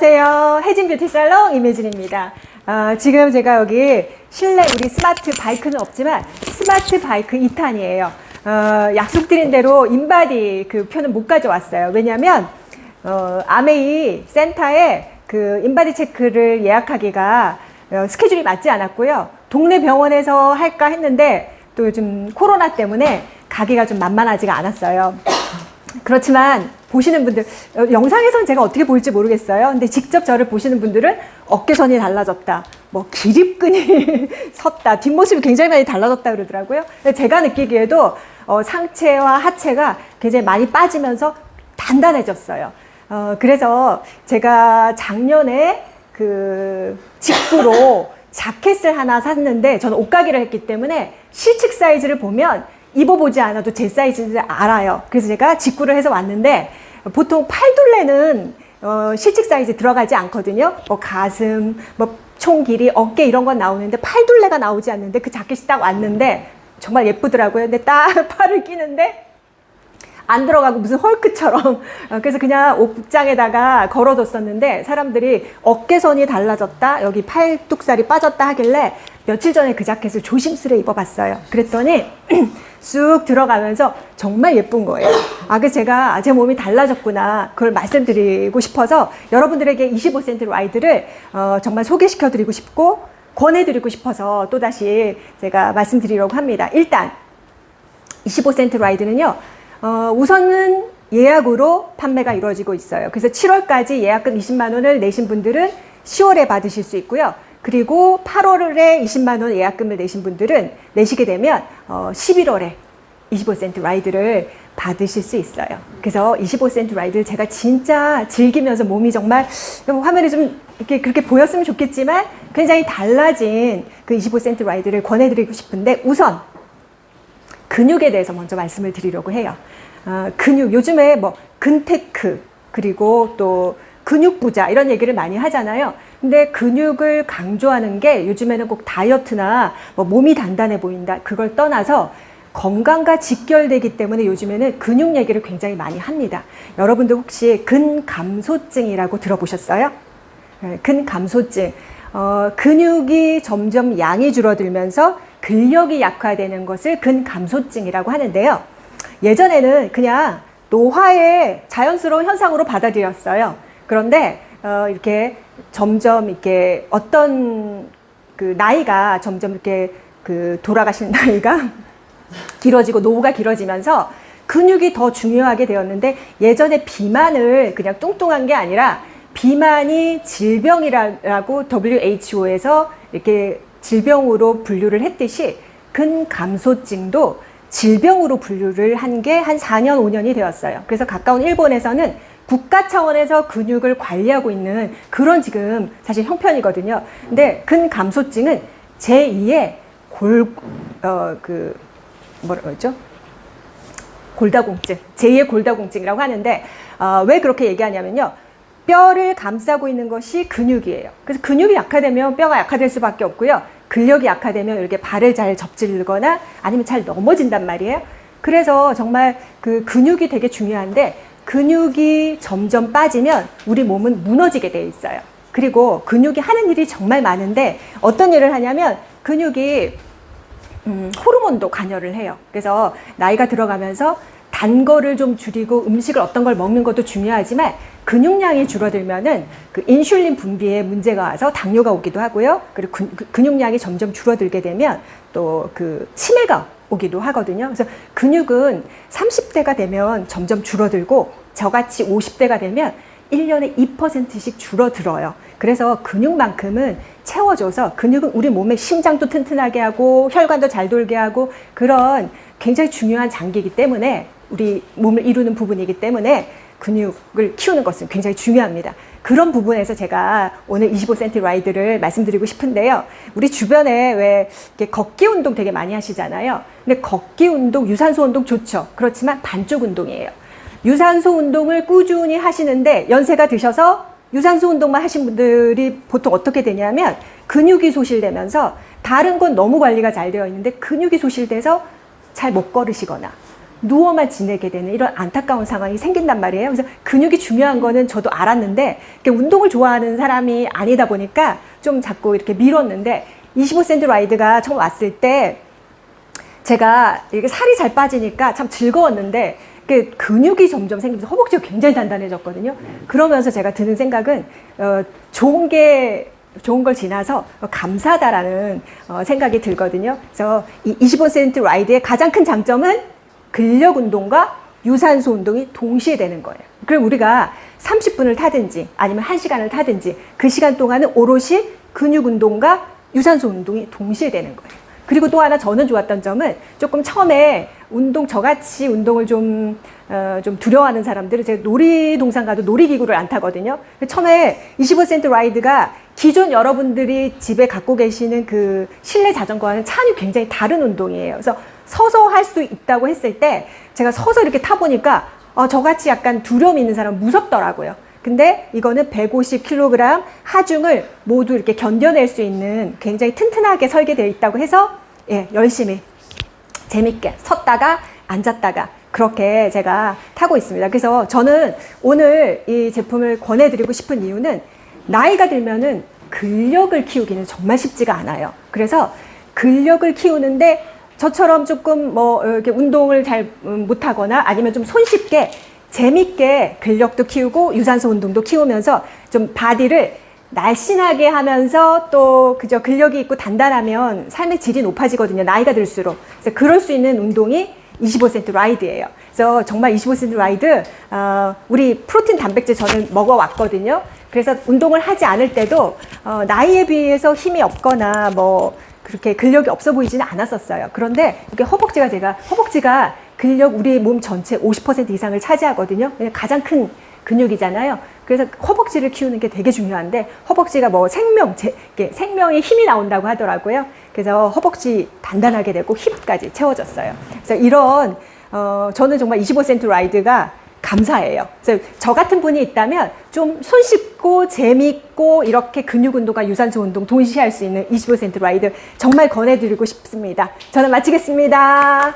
안녕하세요. 혜진 뷰티 살롱 임혜진입니다. 지금 제가 여기 실내 우리 스마트 바이크는 없지만 스마트 바이크 2탄이에요. 약속드린 대로 인바디 그 표는 못 가져왔어요. 왜냐면 아메이 센터에 그 인바디 체크를 예약하기가 스케줄이 맞지 않았고요. 동네 병원에서 할까 했는데 또 요즘 코로나 때문에 가기가 좀 만만하지가 않았어요. 그렇지만 보시는 분들, 영상에서는 제가 어떻게 보일지 모르겠어요. 근데 직접 저를 보시는 분들은 어깨선이 달라졌다, 뭐 기립근이 섰다, 뒷모습이 굉장히 많이 달라졌다 그러더라고요. 제가 느끼기에도 상체와 하체가 굉장히 많이 빠지면서 단단해졌어요. 그래서 제가 작년에 그 직구로 자켓을 하나 샀는데 저는 옷가게를 했기 때문에 실측 사이즈를 보면 입어보지 않아도 제 사이즈를 알아요. 그래서 제가 직구를 해서 왔는데 보통 팔둘레는 실측 사이즈 들어가지 않거든요. 뭐 가슴, 뭐 총 길이, 어깨 이런 건 나오는데 팔둘레가 나오지 않는데 그 자켓이 딱 왔는데 정말 예쁘더라고요. 근데 딱 팔을 끼는데 안 들어가고 무슨 헐크처럼 그래서 그냥 옷장에다가 걸어뒀었는데 사람들이 어깨선이 달라졌다, 여기 팔뚝살이 빠졌다 하길래 며칠 전에 그 자켓을 조심스레 입어봤어요. 그랬더니 쑥 들어가면서 정말 예쁜 거예요. 그래서 제가 제 몸이 달라졌구나, 그걸 말씀드리고 싶어서 여러분들에게 25cm 라이드를 정말 소개시켜드리고 싶고 권해드리고 싶어서 또다시 제가 말씀드리려고 합니다. 일단 25cm 라이드는요, 우선은 예약으로 판매가 이루어지고 있어요. 그래서 7월까지 예약금 20만 원을 내신 분들은 10월에 받으실 수 있고요. 그리고 8월에 20만 원 예약금을 내신 분들은 내시게 되면 11월에 25cm 라이드를 받으실 수 있어요. 그래서 25cm 라이드를 제가 진짜 즐기면서 몸이 정말 화면에 좀 이렇게 그렇게 보였으면 좋겠지만 굉장히 달라진 그 25cm 라이드를 권해드리고 싶은데 우선 근육에 대해서 먼저 말씀을 드리려고 해요. 근육, 요즘에 뭐 근테크 그리고 또 근육 부자 이런 얘기를 많이 하잖아요. 근데 근육을 강조하는 게 요즘에는 꼭 다이어트나 뭐 몸이 단단해 보인다 그걸 떠나서 건강과 직결되기 때문에 요즘에는 근육 얘기를 굉장히 많이 합니다. 여러분들 혹시 근감소증이라고 들어보셨어요? 근감소증. 근육이 점점 양이 줄어들면서 근력이 약화되는 것을 근감소증이라고 하는데요. 예전에는 그냥 노화의 자연스러운 현상으로 받아들였어요. 그런데 이렇게 점점 이렇게 어떤 그 나이가 점점 이렇게 그 돌아가시는 나이가 길어지고 노후가 길어지면서 근육이 더 중요하게 되었는데 예전에 비만을 그냥 뚱뚱한 게 아니라 비만이 질병이라고 WHO에서 이렇게 질병으로 분류를 했듯이 근감소증도 질병으로 분류를 한 게 한 4년, 5년이 되었어요. 그래서 가까운 일본에서는 국가 차원에서 근육을 관리하고 있는 그런 지금 사실 형편이거든요. 근데 근감소증은 제2의 뭐라고 했죠? 골다공증, 제2의 골다공증이라고 하는데 왜 그렇게 얘기하냐면요. 뼈를 감싸고 있는 것이 근육이에요. 그래서 근육이 약화되면 뼈가 약화될 수밖에 없고요. 근력이 약화되면 이렇게 발을 잘 접질거나 아니면 잘 넘어진단 말이에요. 그래서 정말 그 근육이 되게 중요한데 근육이 점점 빠지면 우리 몸은 무너지게 돼 있어요. 그리고 근육이 하는 일이 정말 많은데 어떤 일을 하냐면 근육이 호르몬도 관여를 해요. 그래서 나이가 들어가면서 단 거를 좀 줄이고 음식을 어떤 걸 먹는 것도 중요하지만 근육량이 줄어들면은 그 인슐린 분비에 문제가 와서 당뇨가 오기도 하고요. 그리고 근육량이 점점 줄어들게 되면 또 그 치매가 오기도 하거든요. 그래서 근육은 30대가 되면 점점 줄어들고 저같이 50대가 되면 1년에 2%씩 줄어들어요. 그래서 근육만큼은 채워줘서 근육은 우리 몸의 심장도 튼튼하게 하고 혈관도 잘 돌게 하고 그런 굉장히 중요한 장기이기 때문에 우리 몸을 이루는 부분이기 때문에 근육을 키우는 것은 굉장히 중요합니다. 그런 부분에서 제가 오늘 25cm 라이드를 말씀드리고 싶은데요. 우리 주변에 왜 이렇게 걷기 운동 되게 많이 하시잖아요. 근데 걷기 운동, 유산소 운동 좋죠. 그렇지만 반쪽 운동이에요. 유산소 운동을 꾸준히 하시는데 연세가 드셔서 유산소 운동만 하신 분들이 보통 어떻게 되냐면 근육이 소실되면서 다른 건 너무 관리가 잘 되어 있는데 근육이 소실돼서 잘 못 걸으시거나 누워만 지내게 되는 이런 안타까운 상황이 생긴단 말이에요. 그래서 근육이 중요한 거는 저도 알았는데 운동을 좋아하는 사람이 아니다 보니까 좀 자꾸 이렇게 미뤘는데 25cm 라이드가 처음 왔을 때 제가 이렇게 살이 잘 빠지니까 참 즐거웠는데 근육이 점점 생기면서 허벅지가 굉장히 단단해졌거든요. 그러면서 제가 드는 생각은 좋은 걸 지나서 감사하다라는 생각이 들거든요. 그래서 이 25cm 라이드의 가장 큰 장점은 근력 운동과 유산소 운동이 동시에 되는 거예요. 그럼 우리가 30분을 타든지 아니면 1시간을 타든지 그 시간 동안은 오롯이 근육 운동과 유산소 운동이 동시에 되는 거예요. 그리고 또 하나 저는 좋았던 점은 조금 처음에 저같이 운동을 좀 두려워하는 사람들은 제가 놀이동산 가도 놀이기구를 안 타거든요. 처음에 25cm 라이드가 기존 여러분들이 집에 갖고 계시는 그 실내 자전거와는 차원이 굉장히 다른 운동이에요. 그래서 서서 할 수 있다고 했을 때 제가 서서 이렇게 타보니까 저같이 약간 두려움 있는 사람은 무섭더라고요. 근데 이거는 150kg 하중을 모두 이렇게 견뎌낼 수 있는 굉장히 튼튼하게 설계되어 있다고 해서 열심히 재밌게 섰다가 앉았다가 그렇게 제가 타고 있습니다. 그래서 저는 오늘 이 제품을 권해드리고 싶은 이유는 나이가 들면은 근력을 키우기는 정말 쉽지가 않아요. 그래서 근력을 키우는데 저처럼 조금 이렇게 운동을 잘 못하거나 아니면 좀 손쉽게 재밌게 근력도 키우고 유산소 운동도 키우면서 좀 바디를 날씬하게 하면서 또 그저 근력이 있고 단단하면 삶의 질이 높아지거든요. 나이가 들수록. 그래서 그럴 수 있는 운동이 25cm 라이드예요. 그래서 정말 25cm 라이드 우리 프로틴 단백질 저는 먹어왔거든요. 그래서 운동을 하지 않을 때도 나이에 비해서 힘이 없거나 그렇게 근력이 없어 보이지는 않았었어요. 그런데 이게 허벅지가 근력 우리 몸 전체 50% 이상을 차지하거든요. 가장 큰 근육이잖아요. 그래서 허벅지를 키우는 게 되게 중요한데 허벅지가 생명의 힘이 나온다고 하더라고요. 그래서 허벅지 단단하게 되고 힙까지 채워졌어요. 그래서 이런 저는 정말 25cm 라이드가 감사해요. 그래서 저 같은 분이 있다면 좀 손쉽고 재밌고 이렇게 근육 운동과 유산소 운동 동시에 할 수 있는 25cm 라이드 정말 권해드리고 싶습니다. 저는 마치겠습니다.